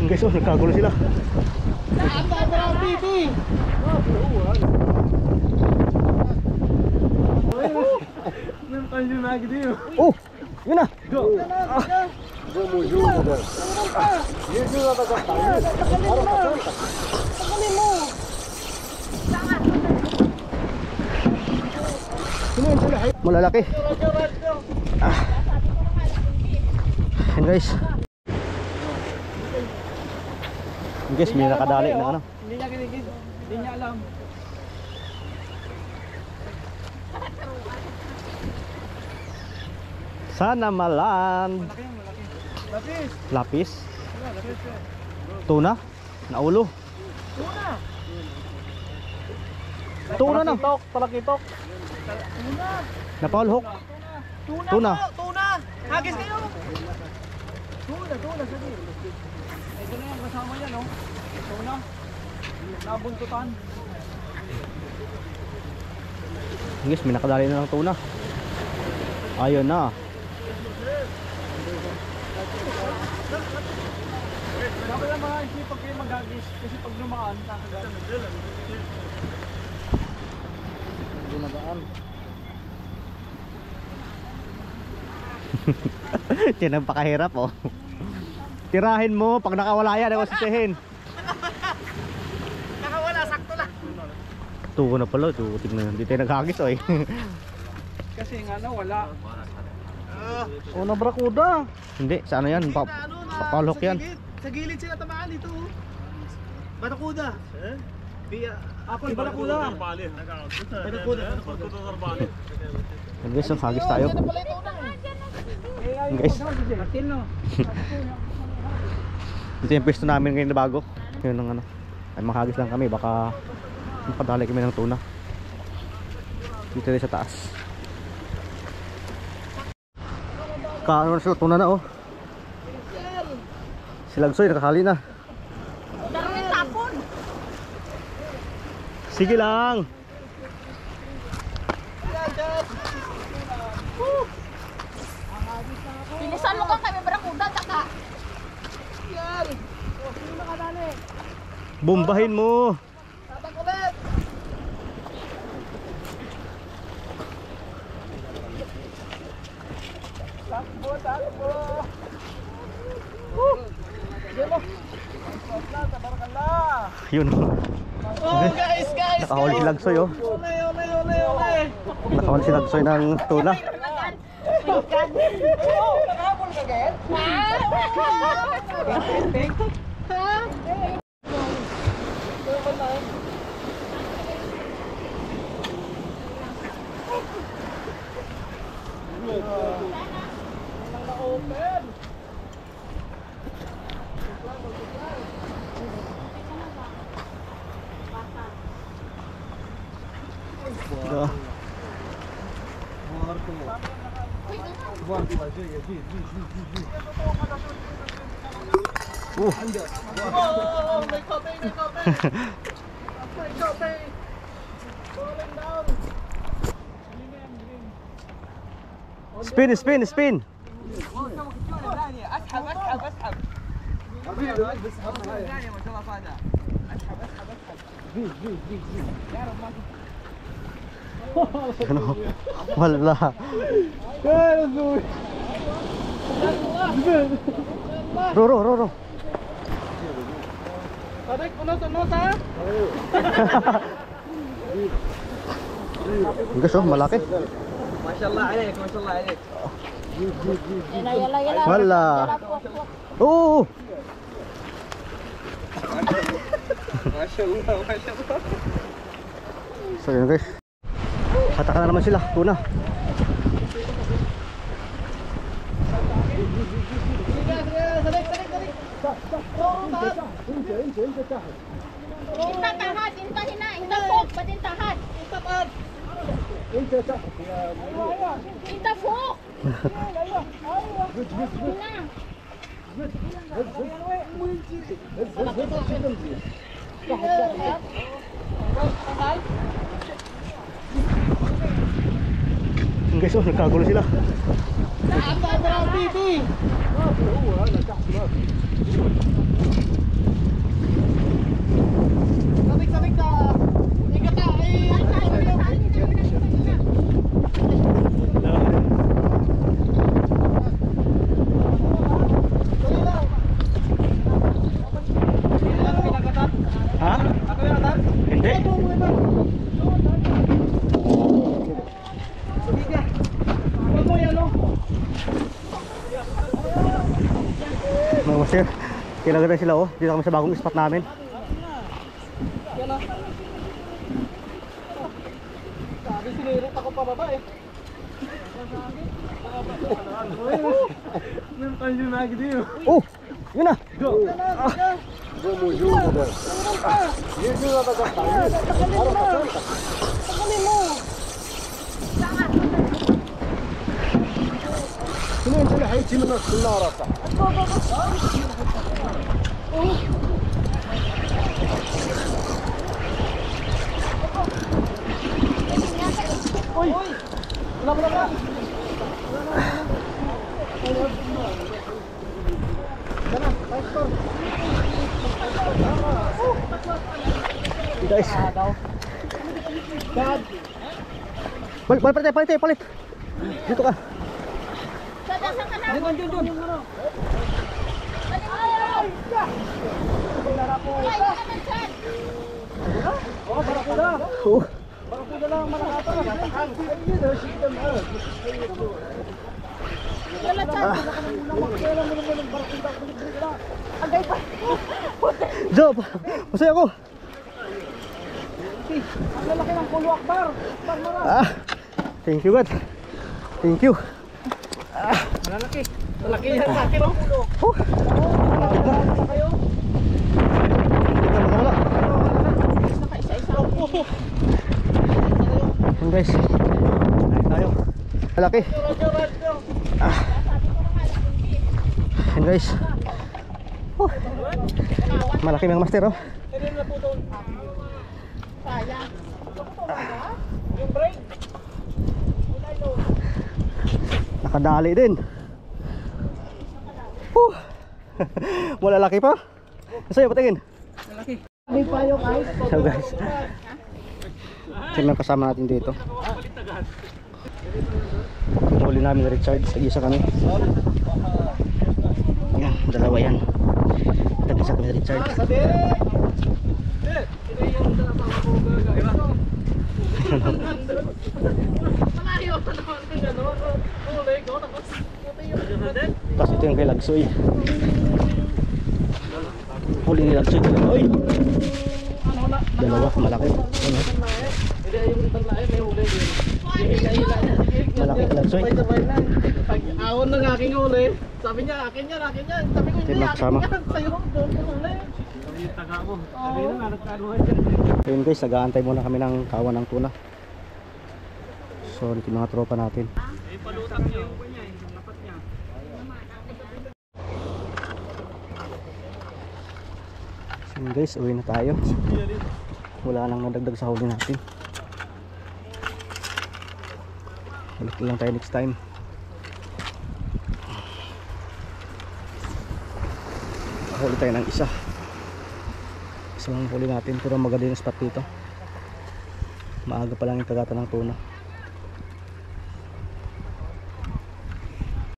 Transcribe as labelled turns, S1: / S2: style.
S1: Guys, oh, nagkagulo sila. Oh, yun na. Malalaki. Ayan guys. Guys, may nakadali na ano.
S2: Hindi niya kinigid. Hindi niya alam.
S1: Sana maland.
S2: Malaki yan, malaki. Lapis.
S1: Lapis.
S2: Wala, lapis yan.
S1: Tuna. Naulo.
S2: Tuna.
S1: Tuna na.
S2: Talakitok. Tuna.
S1: Napahulhok.
S2: Tuna.
S1: Tuna.
S2: Tuna. Hagis kayo. Tuna. Sige. Ito na yung kasama yan, no? Tuna. Nabuntutan.
S1: Guys, may nakadali na ng tuna. Ayun na.
S2: Dapat lang mga isipag kayo maghagis kasi pag lumaan, kakagaan.
S1: Yan ang pakahirap, oh. Tirahin mo, pag nakawala yan, ayaw sisihin.
S2: Nakawala, sakto lang.
S1: Tuwa na pala, tingnan, hindi tayo naghagis, oh, eh.
S2: Kasi nga wala.
S1: Oh, nabrakuda. Hindi, sa ano yan? Papalok yan.
S2: Sa gilid sila tamaan dito. Barakuda. Apple barakuda. Barakuda.
S1: Yan guys, hagis tayo. Yan guys. Ito yung pwesto namin ngayon na bago. Yun ang ano. Ay, maghagis lang kami, baka mapadali kami ng tuna. Dito rin sa taas. Kaano na sila, tuna na, oh. Silagsoy, nakahali na.
S3: Darwin tapon.
S1: Sige lang.
S3: Bilisan mo kang kami barakuda, tsaka.
S1: Bombahin mo.
S2: Tatak ulit. Takbo.
S1: Yun.
S2: Oh guys.
S1: Nakahuli si Lagsoy, oh.
S2: Ole.
S1: Nakahuli si Lagsoy ng tuna.
S2: Nakabol ka gayet? Oh, may kope. May kope. Falling down.
S1: Spin.
S2: اسحب ما شاء الله فادا
S1: Ano? Wala. Ro.
S2: Tarik unos ha.
S1: Guys, oh, malaki.
S2: Masyaallah عليك masyaallah عليك.
S3: Yala.
S1: Wala. Oo.
S2: Masyaallah.
S1: So yun guys, hataka na naman sila, tuna.
S3: Inta tahat, inta hina, inta fok, batin tahat. Inta pad. Inta fok.
S1: Guys, oh, nagkagulo sila. Kasi kailangan sila oh. Dito kami sa bagong spot namin.
S2: Yan ah. Sabi sinirit ako pababa eh. Meron tayo yung nagi din.
S1: Oh! Yun na!
S2: Tagalin mo!
S4: شنو انت اللي حيجي من النار هسه
S2: Uy! Wala.
S1: Guys.
S2: Dad!
S1: Palit. Dito ka.
S2: Dun. Oh, barakuda.
S1: Oh.
S2: Barakuda lang manakata.
S3: Agay pa.
S1: Job. Masaya ako.
S2: Ang lalaki ng Polo Akbar.
S1: Thank you God. Thank you.
S2: Malalaki. Malaki yan sa akin ang pulo.
S1: Malapit na.
S2: Kayo.
S1: Hindi ka makawala.
S3: Nakaisa-isa.
S1: Yun guys. Ayun tayo. Malaki. Yun guys. Malaki mga master oh.
S3: Sayang.
S2: Yung brake.
S1: Nakadali din. Malalaki pa. Sa'yo patingin.
S2: Malaki. May payo kahit.
S1: So guys, tingnan kasama natin dito. Huli namin na Richard. Tag-isa kami. Yan, dalawa yan. Tag-isa kami na Richard. Tapos ito yung kay Lagsoy. Huli ni Lagsoy. Oy! Dalawa, malaki. Malaki ka Lagsoy.
S2: Pag awon ng aking huli, sabi niya akin yan. Sabi ko hindi akin yan. Sa'yo doon ko huli. Yung taga mo. Sabi na nga nagkaruhan dyan.
S1: Ayun guys, nag-aantay muna kami ng kawan ng tuna. So dito yung mga tropa natin.
S2: Palutang niyo. Lapat niya.
S1: So guys, uwi na tayo. Wala nang nadagdag sa huli natin. Balik lang tayo next time. Huli tayo ng isa. Isa lang huli natin, pero maganda yung spot dito. Maaga pa lang yung kagata ng tuna.